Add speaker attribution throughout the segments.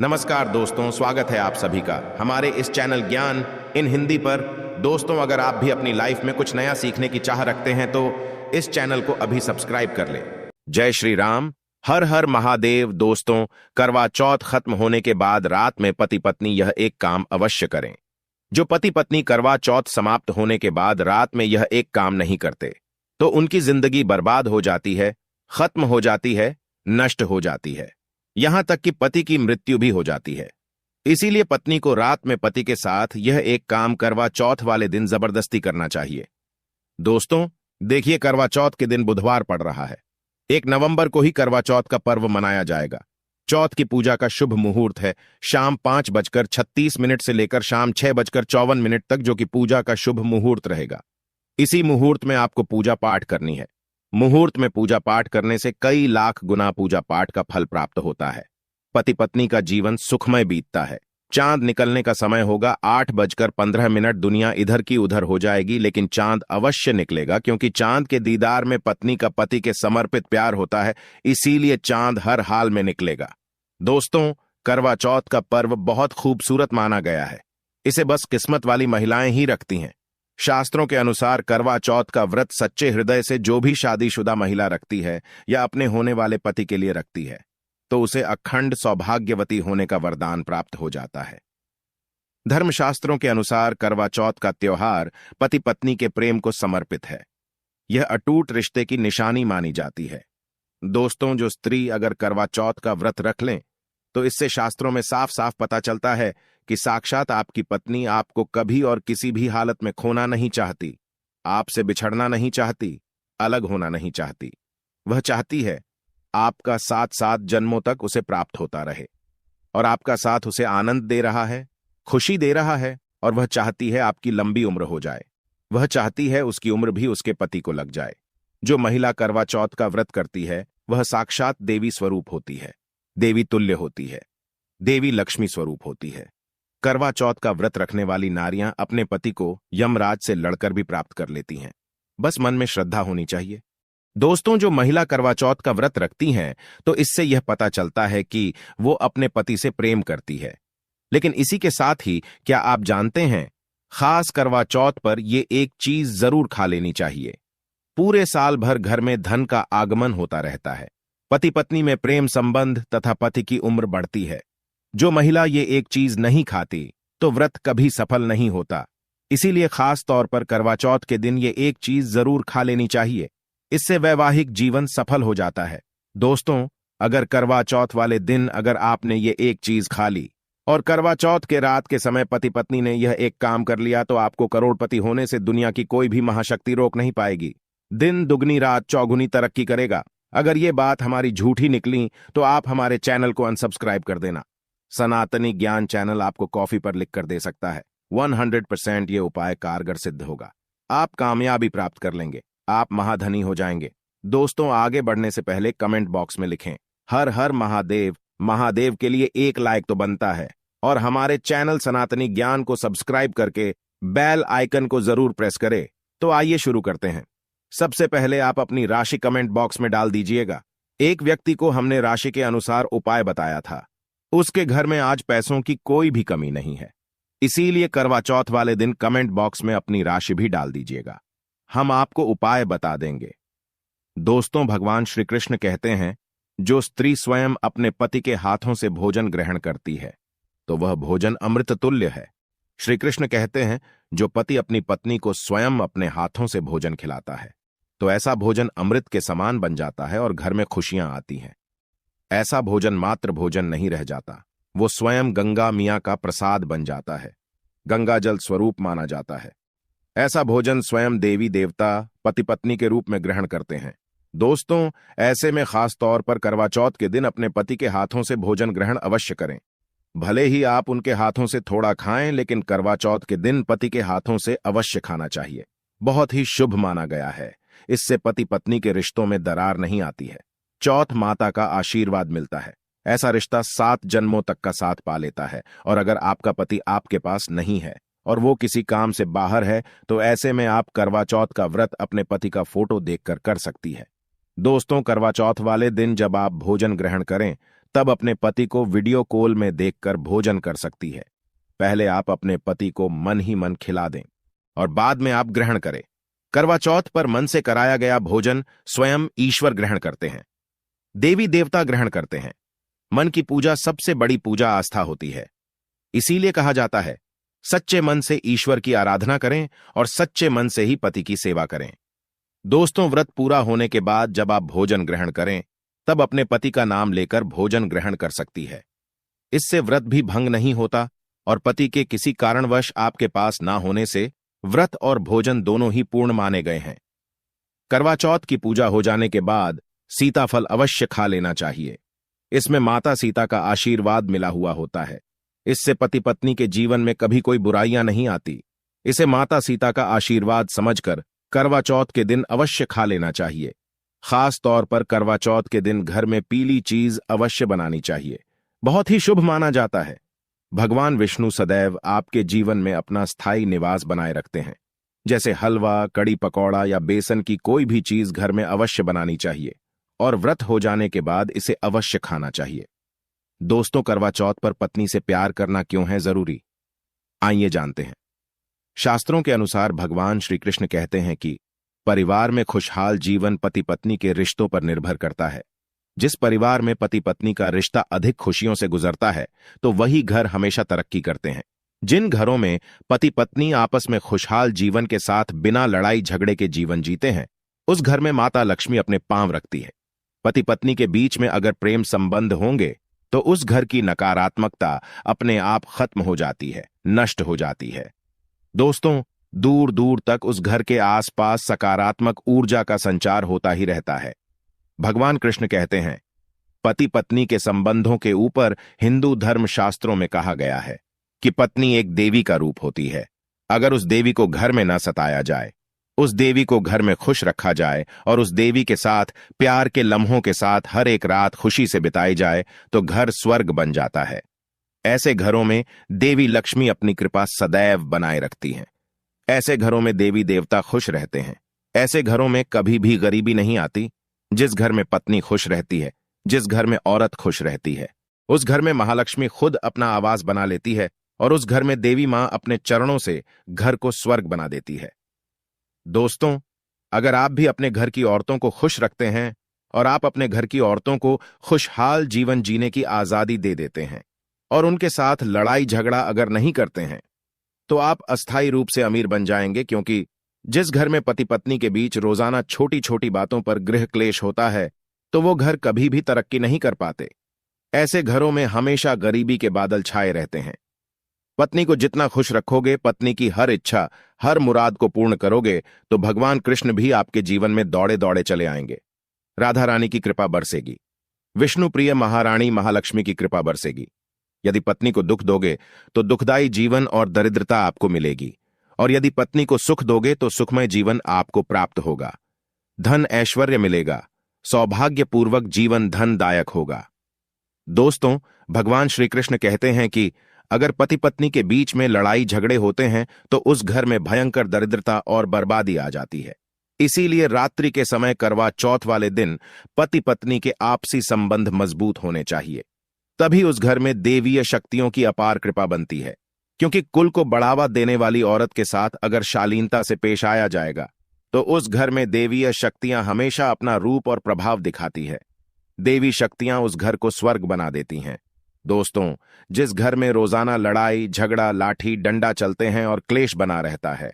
Speaker 1: नमस्कार दोस्तों, स्वागत है आप सभी का हमारे इस चैनल ज्ञान इन हिंदी पर। दोस्तों, अगर आप भी अपनी लाइफ में कुछ नया सीखने की चाह रखते हैं तो इस चैनल को अभी सब्सक्राइब कर ले। जय श्री राम, हर हर महादेव। दोस्तों, करवा चौथ खत्म होने के बाद रात में पति पत्नी यह एक काम अवश्य करें। जो पति पत्नी करवा चौथ समाप्त होने के बाद रात में यह एक काम नहीं करते तो उनकी जिंदगी बर्बाद हो जाती है, खत्म हो जाती है, नष्ट हो जाती है, यहां तक कि पति की मृत्यु भी हो जाती है। इसीलिए पत्नी को रात में पति के साथ यह एक काम करवा चौथ वाले दिन जबरदस्ती करना चाहिए। दोस्तों, देखिए, करवा चौथ के दिन बुधवार पड़ रहा है। 1 नवंबर को ही करवा चौथ का पर्व मनाया जाएगा। चौथ की पूजा का शुभ मुहूर्त है शाम 5:36 से लेकर शाम 6:54 तक, जो कि पूजा का शुभ मुहूर्त रहेगा। इसी मुहूर्त में आपको पूजा पाठ करनी है। मुहूर्त में पूजा पाठ करने से कई लाख गुना पूजा पाठ का फल प्राप्त होता है। पति पत्नी का जीवन सुखमय बीतता है। चांद निकलने का समय होगा 8:15। दुनिया इधर की उधर हो जाएगी, लेकिन चांद अवश्य निकलेगा, क्योंकि चांद के दीदार में पत्नी का पति के समर्पित प्यार होता है। इसीलिए चांद हर हाल में निकलेगा। दोस्तों, करवा चौथ का पर्व बहुत खूबसूरत माना गया है। इसे बस किस्मत वाली महिलाएं ही रखती हैं। शास्त्रों के अनुसार करवा चौथ का व्रत सच्चे हृदय से जो भी शादीशुदा महिला रखती है या अपने होने वाले पति के लिए रखती है तो उसे अखंड सौभाग्यवती होने का वरदान प्राप्त हो जाता है। धर्मशास्त्रों के अनुसार करवा चौथ का त्योहार पति पत्नी के प्रेम को समर्पित है। यह अटूट रिश्ते की निशानी मानी जाती है। दोस्तों, जो स्त्री अगर करवा चौथ का व्रत रख लें तो इससे शास्त्रों में साफ साफ पता चलता है कि साक्षात आपकी पत्नी आपको कभी और किसी भी हालत में खोना नहीं चाहती, आपसे बिछड़ना नहीं चाहती, अलग होना नहीं चाहती। वह चाहती है आपका साथ 7 जन्मों तक उसे प्राप्त होता रहे, और आपका साथ उसे आनंद दे रहा है, खुशी दे रहा है, और वह चाहती है आपकी लंबी उम्र हो जाए। वह चाहती है उसकी उम्र भी उसके पति को लग जाए। जो महिला करवा चौथ का व्रत करती है वह साक्षात देवी स्वरूप होती है, देवी तुल्य होती है, देवी लक्ष्मी स्वरूप होती है। करवा चौथ का व्रत रखने वाली नारियां अपने पति को यमराज से लड़कर भी प्राप्त कर लेती हैं। बस मन में श्रद्धा होनी चाहिए। दोस्तों, जो महिला करवा चौथ का व्रत रखती हैं तो इससे यह पता चलता है कि वो अपने पति से प्रेम करती है। लेकिन इसी के साथ ही क्या आप जानते हैं, खास करवा चौथ पर ये एक चीज जरूर खा लेनी चाहिए। पूरे साल भर घर में धन का आगमन होता रहता है। पति पत्नी में प्रेम संबंध तथा पति की उम्र बढ़ती है। जो महिला ये एक चीज नहीं खाती तो व्रत कभी सफल नहीं होता। इसीलिए खास तौर पर करवा चौथ के दिन ये एक चीज जरूर खा लेनी चाहिए। इससे वैवाहिक जीवन सफल हो जाता है। दोस्तों, अगर करवा चौथ वाले दिन अगर आपने ये एक चीज खा ली और करवा चौथ के रात के समय पति पत्नी ने यह एक काम कर लिया तो आपको करोड़पति होने से दुनिया की कोई भी महाशक्ति रोक नहीं पाएगी। दिन दुगनी रात चौगुनी तरक्की करेगा। अगर ये बात हमारी झूठी निकली तो आप हमारे चैनल को अनसब्सक्राइब कर देना। सनातनी ज्ञान चैनल आपको कॉफी पर लिखकर दे सकता है। 100% ये उपाय कारगर सिद्ध होगा। आप कामयाबी प्राप्त कर लेंगे, आप महाधनी हो जाएंगे। दोस्तों, आगे बढ़ने से पहले कमेंट बॉक्स में लिखें हर हर महादेव। महादेव के लिए एक लाइक तो बनता है, और हमारे चैनल सनातनी ज्ञान को सब्सक्राइब करके बेल आइकन को जरूर प्रेस करें। तो आइए शुरू करते हैं। सबसे पहले आप अपनी राशि कमेंट बॉक्स में डाल दीजिएगा। एक व्यक्ति को हमने राशि के अनुसार उपाय बताया था। उसके घर में आज पैसों की कोई भी कमी नहीं है। इसीलिए करवा चौथ वाले दिन कमेंट बॉक्स में अपनी राशि भी डाल दीजिएगा, हम आपको उपाय बता देंगे। दोस्तों, भगवान श्री कृष्ण कहते हैं, जो स्त्री स्वयं अपने पति के हाथों से भोजन ग्रहण करती है तो वह भोजन अमृत तुल्य है। श्री कृष्ण कहते हैं, जो पति अपनी पत्नी को स्वयं अपने हाथों से भोजन खिलाता है तो ऐसा भोजन अमृत के समान बन जाता है और घर में खुशियां आती हैं। ऐसा भोजन मात्र भोजन नहीं रह जाता, वो स्वयं गंगा मियां का प्रसाद बन जाता है, गंगा जल स्वरूप माना जाता है। ऐसा भोजन स्वयं देवी देवता पति पत्नी के रूप में ग्रहण करते हैं। दोस्तों, ऐसे में खास तौर पर करवा चौथ के दिन अपने पति के हाथों से भोजन ग्रहण अवश्य करें। भले ही आप उनके हाथों से थोड़ा खाएं, लेकिन करवा चौथ के दिन पति के हाथों से अवश्य खाना चाहिए। बहुत ही शुभ माना गया है। इससे पति पत्नी के रिश्तों में दरार नहीं आती है। चौथ माता का आशीर्वाद मिलता है। ऐसा रिश्ता 7 जन्मों तक का साथ पा लेता है। और अगर आपका पति आपके पास नहीं है और वो किसी काम से बाहर है तो ऐसे में आप करवा चौथ का व्रत अपने पति का फोटो देखकर कर सकती है। दोस्तों, करवा चौथ वाले दिन जब आप भोजन ग्रहण करें तब अपने पति को वीडियो कॉल में देखकर भोजन कर सकती है। पहले आप अपने पति को मन ही मन खिला दें और बाद में आप ग्रहण करें। करवा चौथ पर मन से कराया गया भोजन स्वयं ईश्वर ग्रहण करते हैं, देवी देवता ग्रहण करते हैं। मन की पूजा सबसे बड़ी पूजा आस्था होती है। इसीलिए कहा जाता है, सच्चे मन से ईश्वर की आराधना करें और सच्चे मन से ही पति की सेवा करें। दोस्तों, व्रत पूरा होने के बाद जब आप भोजन ग्रहण करें, तब अपने पति का नाम लेकर भोजन ग्रहण कर सकती है। इससे व्रत भी भंग नहीं होता और पति के किसी कारणवश आपके पास ना होने से व्रत और भोजन दोनों ही पूर्ण माने गए हैं। करवा चौथ की पूजा हो जाने के बाद सीताफल अवश्य खा लेना चाहिए। इसमें माता सीता का आशीर्वाद मिला हुआ होता है। इससे पति पत्नी के जीवन में कभी कोई बुराइयां नहीं आती। इसे माता सीता का आशीर्वाद समझकर करवा चौथ के दिन अवश्य खा लेना चाहिए। खास तौर पर करवा चौथ के दिन घर में पीली चीज अवश्य बनानी चाहिए, बहुत ही शुभ माना जाता है। भगवान विष्णु सदैव आपके जीवन में अपना स्थायी निवास बनाए रखते हैं। जैसे हलवा, कड़ी पकौड़ा या बेसन की कोई भी चीज घर में अवश्य बनानी चाहिए और व्रत हो जाने के बाद इसे अवश्य खाना चाहिए। दोस्तों, करवा चौथ पर पत्नी से प्यार करना क्यों है जरूरी, आइए जानते हैं। शास्त्रों के अनुसार भगवान श्री कृष्ण कहते हैं कि परिवार में खुशहाल जीवन पति पत्नी के रिश्तों पर निर्भर करता है। जिस परिवार में पति पत्नी का रिश्ता अधिक खुशियों से गुजरता है, तो वही घर हमेशा तरक्की करते हैं। जिन घरों में पति पत्नी आपस में खुशहाल जीवन के साथ बिना लड़ाई झगड़े के जीवन जीते हैं, उस घर में माता लक्ष्मी अपने पांव रखती है। पति पत्नी के बीच में अगर प्रेम संबंध होंगे, तो उस घर की नकारात्मकता अपने आप खत्म हो जाती है, नष्ट हो जाती है। दोस्तों, दूर दूर तक उस घर के आसपास सकारात्मक ऊर्जा का संचार होता ही रहता है। भगवान कृष्ण कहते हैं, पति पत्नी के संबंधों के ऊपर हिंदू धर्म शास्त्रों में कहा गया है कि पत्नी एक देवी का रूप होती है। अगर उस देवी को घर में न सताया जाए, उस देवी को घर में खुश रखा जाए और उस देवी के साथ प्यार के लम्हों के साथ हर एक रात खुशी से बिताई जाए, तो घर स्वर्ग बन जाता है। ऐसे घरों में देवी लक्ष्मी अपनी कृपा सदैव बनाए रखती हैं। ऐसे घरों में देवी देवता खुश रहते हैं। ऐसे घरों में कभी भी गरीबी नहीं आती। जिस घर में पत्नी खुश रहती है, जिस घर में औरत खुश रहती है, उस घर में महालक्ष्मी खुद अपना आवास बना लेती है और उस घर में देवी मां अपने चरणों से घर को स्वर्ग बना देती है। दोस्तों, अगर आप भी अपने घर की औरतों को खुश रखते हैं और आप अपने घर की औरतों को खुशहाल जीवन जीने की आजादी दे देते हैं और उनके साथ लड़ाई झगड़ा अगर नहीं करते हैं, तो आप अस्थायी रूप से अमीर बन जाएंगे। क्योंकि जिस घर में पति पत्नी के बीच रोजाना छोटी छोटी बातों पर गृह क्लेश होता है, तो वो घर कभी भी तरक्की नहीं कर पाते। ऐसे घरों में हमेशा गरीबी के बादल छाए रहते हैं। पत्नी को जितना खुश रखोगे, पत्नी की हर इच्छा, हर मुराद को पूर्ण करोगे, तो भगवान कृष्ण भी आपके जीवन में दौड़े दौड़े चले आएंगे। राधा रानी की कृपा बरसेगी, विष्णु प्रिय महारानी महालक्ष्मी की कृपा बरसेगी। यदि पत्नी को दुख दोगे, तो दुखदायी जीवन और दरिद्रता आपको मिलेगी, और यदि पत्नी को सुख दोगे, तो सुखमय जीवन आपको प्राप्त होगा। धन ऐश्वर्य मिलेगा, सौभाग्यपूर्वक जीवन धनदायक होगा। दोस्तों, भगवान श्री कृष्ण कहते हैं कि अगर पति पत्नी के बीच में लड़ाई झगड़े होते हैं, तो उस घर में भयंकर दरिद्रता और बर्बादी आ जाती है। इसीलिए रात्रि के समय करवा चौथ वाले दिन पति पत्नी के आपसी संबंध मजबूत होने चाहिए। तभी उस घर में देवीय शक्तियों की अपार कृपा बनती है। क्योंकि कुल को बढ़ावा देने वाली औरत के साथ अगर शालीनता से पेश आया जाएगा, तो उस घर में देवीय शक्तियां हमेशा अपना रूप और प्रभाव दिखाती है। देवी शक्तियां उस घर को स्वर्ग बना देती हैं। दोस्तों, जिस घर में रोजाना लड़ाई झगड़ा लाठी डंडा चलते हैं और क्लेश बना रहता है,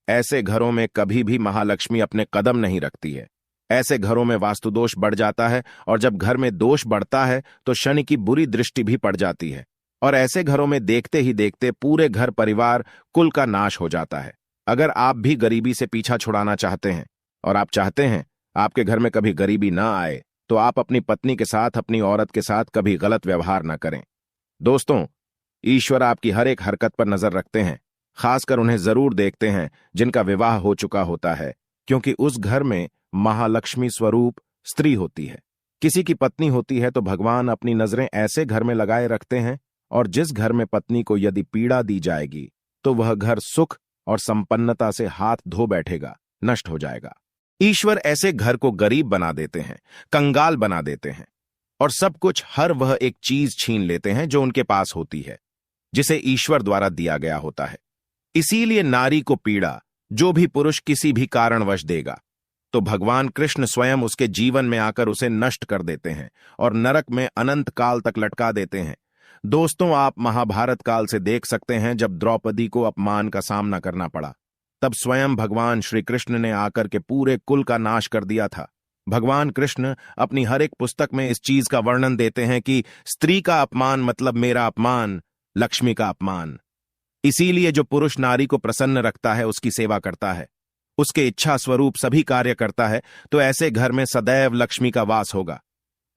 Speaker 1: ऐसे घरों में कभी भी महालक्ष्मी अपने कदम नहीं रखती है। ऐसे घरों में वास्तुदोष बढ़ जाता है, और जब घर में दोष बढ़ता है, तो शनि की बुरी दृष्टि भी पड़ जाती है, और ऐसे घरों में देखते ही देखते पूरे घर परिवार कुल का नाश हो जाता है। अगर आप भी गरीबी से पीछा छुड़ाना चाहते हैं और आप चाहते हैं आपके घर में कभी गरीबी ना आए, तो आप अपनी पत्नी के साथ, अपनी औरत के साथ कभी गलत व्यवहार ना करें। दोस्तों, ईश्वर आपकी हर एक हरकत पर नजर रखते हैं। खासकर उन्हें जरूर देखते हैं जिनका विवाह हो चुका होता है, क्योंकि उस घर में महालक्ष्मी स्वरूप स्त्री होती है। किसी की पत्नी होती है तो भगवान अपनी नजरें ऐसे घर में लगाए रखते हैं, और जिस घर में पत्नी को यदि पीड़ा दी जाएगी, तो वह घर सुख और संपन्नता से हाथ धो बैठेगा, नष्ट हो जाएगा। ईश्वर ऐसे घर को गरीब बना देते हैं, कंगाल बना देते हैं, और सब कुछ हर वह एक चीज छीन लेते हैं जो उनके पास होती है, जिसे ईश्वर द्वारा दिया गया होता है। इसीलिए नारी को पीड़ा जो भी पुरुष किसी भी कारणवश देगा, तो भगवान कृष्ण स्वयं उसके जीवन में आकर उसे नष्ट कर देते हैं और नरक में अनंत काल तक लटका देते हैं। दोस्तों, आप महाभारत काल से देख सकते हैं, जब द्रौपदी को अपमान का सामना करना पड़ा, तब स्वयं भगवान श्री कृष्ण ने आकर के पूरे कुल का नाश कर दिया था। भगवान कृष्ण अपनी हर एक पुस्तक में इस चीज का वर्णन देते हैं कि स्त्री का अपमान मतलब मेरा अपमान, लक्ष्मी का अपमान। इसीलिए जो पुरुष नारी को प्रसन्न रखता है, उसकी सेवा करता है, उसके इच्छा स्वरूप सभी कार्य करता है, तो ऐसे घर में सदैव लक्ष्मी का वास होगा।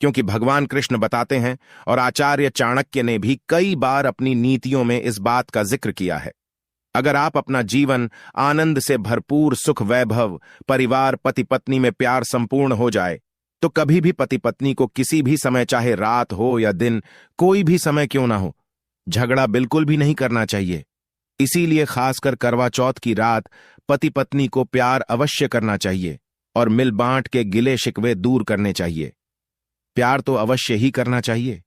Speaker 1: क्योंकि भगवान कृष्ण बताते हैं, और आचार्य चाणक्य ने भी कई बार अपनी नीतियों में इस बात का जिक्र किया है, अगर आप अपना जीवन आनंद से भरपूर, सुख वैभव, परिवार, पति पत्नी में प्यार संपूर्ण हो जाए, तो कभी भी पति पत्नी को किसी भी समय, चाहे रात हो या दिन, कोई भी समय क्यों ना हो, झगड़ा बिल्कुल भी नहीं करना चाहिए। इसीलिए खासकर करवा चौथ की रात पति पत्नी को प्यार अवश्य करना चाहिए और मिल बांट के गिले शिकवे दूर करने चाहिए। प्यार तो अवश्य ही करना चाहिए।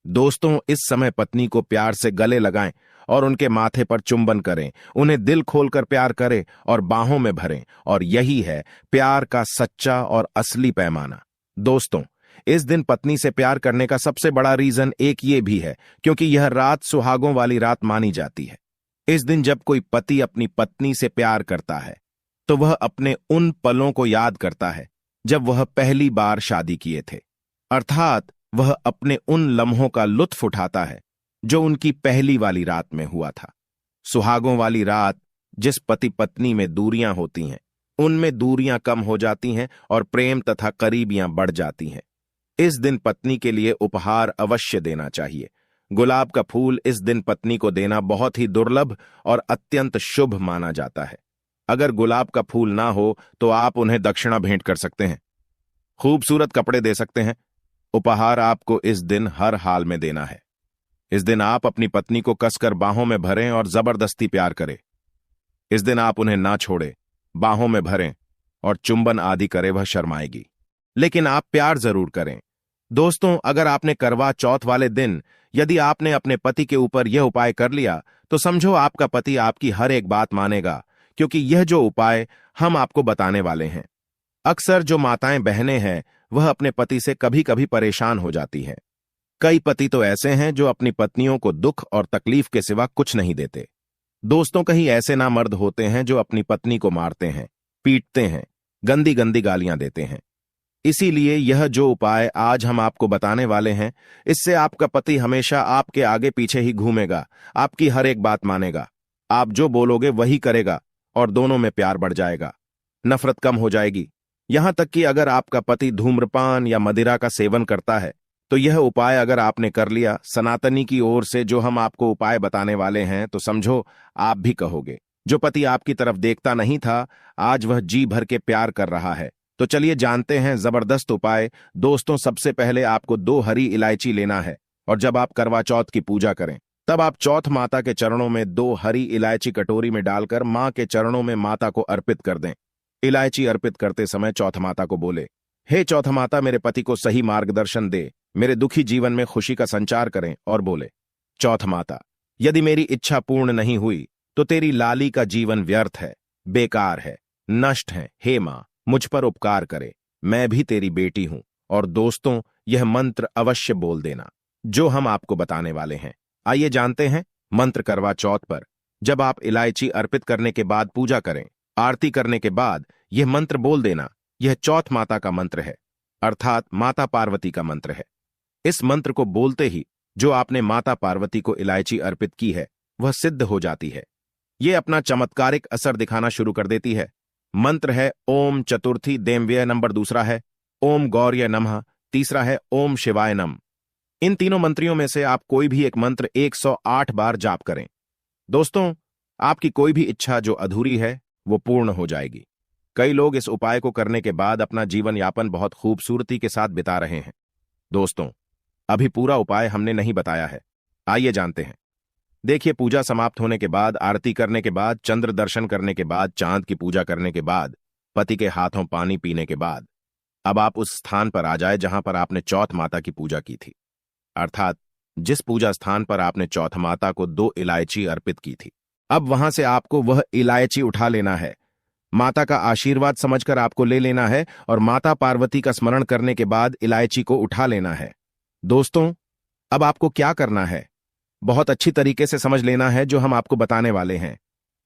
Speaker 1: दोस्तों, इस समय पत्नी को प्यार से गले लगाएं और उनके माथे पर चुंबन करें, उन्हें दिल खोलकर प्यार करें और बाहों में भरें, और यही है प्यार का सच्चा और असली पैमाना। दोस्तों, इस दिन पत्नी से प्यार करने का सबसे बड़ा रीजन एक ये भी है, क्योंकि यह रात सुहागों वाली रात मानी जाती है। इस दिन जब कोई पति अपनी पत्नी से प्यार करता है, तो वह अपने उन पलों को याद करता है जब वह पहली बार शादी किए थे, अर्थात वह अपने उन लम्हों का लुत्फ उठाता है जो उनकी पहली वाली रात में हुआ था। सुहागों वाली रात जिस पति पत्नी में दूरियां होती हैं, उनमें दूरियां कम हो जाती हैं और प्रेम तथा करीबियां बढ़ जाती हैं। इस दिन पत्नी के लिए उपहार अवश्य देना चाहिए। गुलाब का फूल इस दिन पत्नी को देना बहुत ही दुर्लभ और अत्यंत शुभ माना जाता है। अगर गुलाब का फूल ना हो तो आप उन्हें दक्षिणा भेंट कर सकते हैं, खूबसूरत कपड़े दे सकते हैं। उपहार आपको इस दिन हर हाल में देना है। इस दिन आप अपनी पत्नी को कसकर बाहों में भरें और जबरदस्ती प्यार करें। इस दिन आप उन्हें ना छोड़ें, बाहों में भरें और चुंबन आदि करें, वह शर्माएगी, लेकिन आप प्यार जरूर करें। दोस्तों, अगर आपने करवा चौथ वाले दिन यदि आपने अपने पति के ऊपर यह उपाय कर लिया, तो समझो आपका पति आपकी हर एक बात मानेगा, क्योंकि यह जो उपाय हम आपको बताने वाले हैं। अक्सर जो माताएं बहनें हैं, वह अपने पति से कभी कभी परेशान हो जाती हैं। कई पति तो ऐसे हैं जो अपनी पत्नियों को दुख और तकलीफ के सिवा कुछ नहीं देते। दोस्तों, कहीं ऐसे ना मर्द होते हैं जो अपनी पत्नी को मारते हैं, पीटते हैं, गंदी गंदी गालियां देते हैं। इसीलिए यह जो उपाय आज हम आपको बताने वाले हैं, इससे आपका पति हमेशा आपके आगे पीछे ही घूमेगा, आपकी हर एक बात मानेगा, आप जो बोलोगे वही करेगा और दोनों में प्यार बढ़ जाएगा, नफरत कम हो जाएगी। यहां तक कि अगर आपका पति धूम्रपान या मदिरा का सेवन करता है, तो यह उपाय अगर आपने कर लिया सनातनी की ओर से जो हम आपको उपाय बताने वाले हैं, तो समझो आप भी कहोगे, जो पति आपकी तरफ देखता नहीं था, आज वह जी भर के प्यार कर रहा है। तो चलिए जानते हैं जबरदस्त उपाय। दोस्तों, सबसे पहले आपको 2 हरी इलायची लेना है, और जब आप करवा चौथ की पूजा करें, तब आप चौथ माता के चरणों में 2 हरी इलायची कटोरी में डालकर मां के चरणों में माता को अर्पित कर दें। इलायची अर्पित करते समय चौथ माता को बोले, हे चौथ माता, मेरे पति को सही मार्गदर्शन दे, मेरे दुखी जीवन में खुशी का संचार करें। और बोले, चौथ माता, यदि मेरी इच्छा पूर्ण नहीं हुई तो तेरी लाली का जीवन व्यर्थ है, बेकार है, नष्ट है। हे मां, मुझ पर उपकार करे, मैं भी तेरी बेटी हूं। और दोस्तों, यह मंत्र अवश्य बोल देना जो हम आपको बताने वाले हैं। आइए जानते हैं मंत्र करवा चौथ पर। जब आप इलायची अर्पित करने के बाद पूजा करें, आरती करने के बाद यह मंत्र बोल देना। यह चौथ माता का मंत्र है, अर्थात माता पार्वती का मंत्र है। इस मंत्र को बोलते ही जो आपने माता पार्वती को इलायची अर्पित की है, वह सिद्ध हो जाती है। यह अपना चमत्कारिक असर दिखाना शुरू कर देती है। मंत्र है ओम चतुर्थी देम्व्य, नंबर दूसरा है ओम गौर्य नमः, तीसरा है ओम शिवाय नम। इन तीनों मंत्रियों में से आप कोई भी एक मंत्र 108 बार जाप करें। दोस्तों, आपकी कोई भी इच्छा जो अधूरी है वो पूर्ण हो जाएगी। कई लोग इस उपाय को करने के बाद अपना जीवन यापन बहुत खूबसूरती के साथ बिता रहे हैं। दोस्तों, अभी पूरा उपाय हमने नहीं बताया है, आइए जानते हैं। देखिए, पूजा समाप्त होने के बाद, आरती करने के बाद, चंद्र दर्शन करने के बाद, चांद की पूजा करने के बाद, पति के हाथों पानी पीने के बाद, अब आप उस स्थान पर आ जाए जहां पर आपने चौथ माता की पूजा की थी, अर्थात जिस पूजा स्थान पर आपने चौथ माता को 2 इलायची अर्पित की थी। अब वहां से आपको वह इलायची उठा लेना है। माता का आशीर्वाद समझकर आपको ले लेना है और माता पार्वती का स्मरण करने के बाद इलायची को उठा लेना है। दोस्तों, अब आपको क्या करना है, बहुत अच्छी तरीके से समझ लेना है जो हम आपको बताने वाले हैं।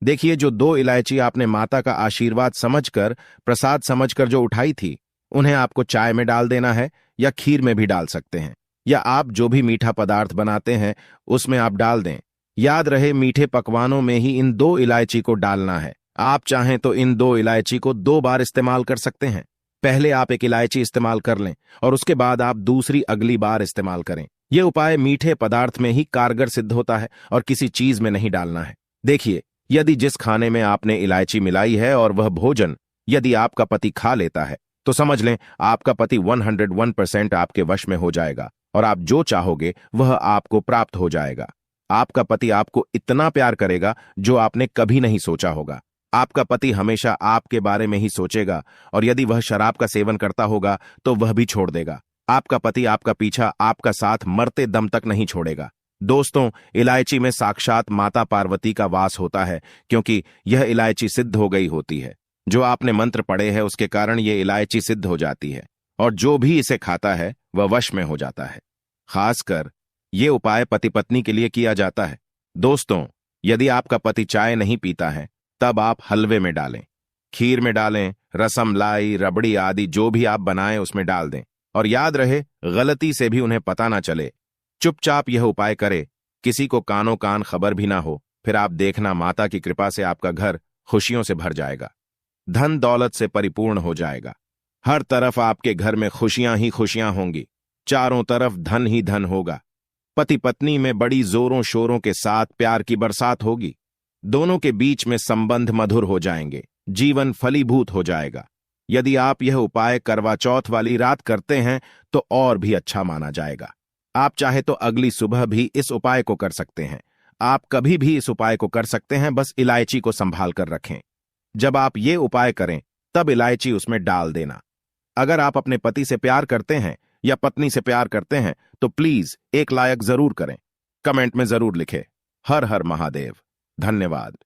Speaker 1: देखिए, जो 2 इलायची आपने माता का आशीर्वाद समझकर, प्रसाद समझकर जो उठाई थी, उन्हें आपको चाय में डाल देना है या खीर में भी डाल सकते हैं, या आप जो भी मीठा पदार्थ बनाते हैं उसमें आप डाल दें। याद रहे, मीठे पकवानों में ही इन 2 इलायची को डालना है। आप चाहें तो इन 2 इलायची को 2 बार इस्तेमाल कर सकते हैं। पहले आप एक इलायची इस्तेमाल कर लें और उसके बाद आप दूसरी अगली बार इस्तेमाल करें। यह उपाय मीठे पदार्थ में ही कारगर सिद्ध होता है और किसी चीज में नहीं डालना है। देखिए, यदि जिस खाने में आपने इलायची मिलाई है और वह भोजन यदि आपका पति खा लेता है, तो समझ लें आपका पति 101% आपके वश में हो जाएगा और आप जो चाहोगे वह आपको प्राप्त हो जाएगा। आपका पति आपको इतना प्यार करेगा जो आपने कभी नहीं सोचा होगा। आपका पति हमेशा आपके बारे में ही सोचेगा और यदि वह शराब का सेवन करता होगा तो वह भी छोड़ देगा। आपका पति आपका पीछा, आपका साथ मरते दम तक नहीं छोड़ेगा। दोस्तों, इलायची में साक्षात माता पार्वती का वास होता है, क्योंकि यह इलायची सिद्ध हो गई होती है। जो आपने मंत्र पढ़े हैं उसके कारण यह इलायची सिद्ध हो जाती है और जो भी इसे खाता है वह वश में हो जाता है। खासकर ये उपाय पति पत्नी के लिए किया जाता है। दोस्तों, यदि आपका पति चाय नहीं पीता है, तब आप हलवे में डालें, खीर में डालें, रसम लाई, रबड़ी आदि जो भी आप बनाएं उसमें डाल दें। और याद रहे, गलती से भी उन्हें पता ना चले। चुपचाप यह उपाय करे, किसी को कानों कान खबर भी ना हो। फिर आप देखना, माता की कृपा से आपका घर खुशियों से भर जाएगा, धन दौलत से परिपूर्ण हो जाएगा। हर तरफ आपके घर में खुशियां ही खुशियां होंगी, चारों तरफ धन ही धन होगा। पति पत्नी में बड़ी जोरों शोरों के साथ प्यार की बरसात होगी। दोनों के बीच में संबंध मधुर हो जाएंगे, जीवन फलीभूत हो जाएगा। यदि आप यह उपाय करवा चौथ वाली रात करते हैं तो और भी अच्छा माना जाएगा। आप चाहे तो अगली सुबह भी इस उपाय को कर सकते हैं। आप कभी भी इस उपाय को कर सकते हैं, बस इलायची को संभाल कर रखें। जब आप ये उपाय करें तब इलायची उसमें डाल देना। अगर आप अपने पति से प्यार करते हैं या पत्नी से प्यार करते हैं तो प्लीज एक लायक जरूर करें। कमेंट में जरूर लिखें। हर हर महादेव। धन्यवाद।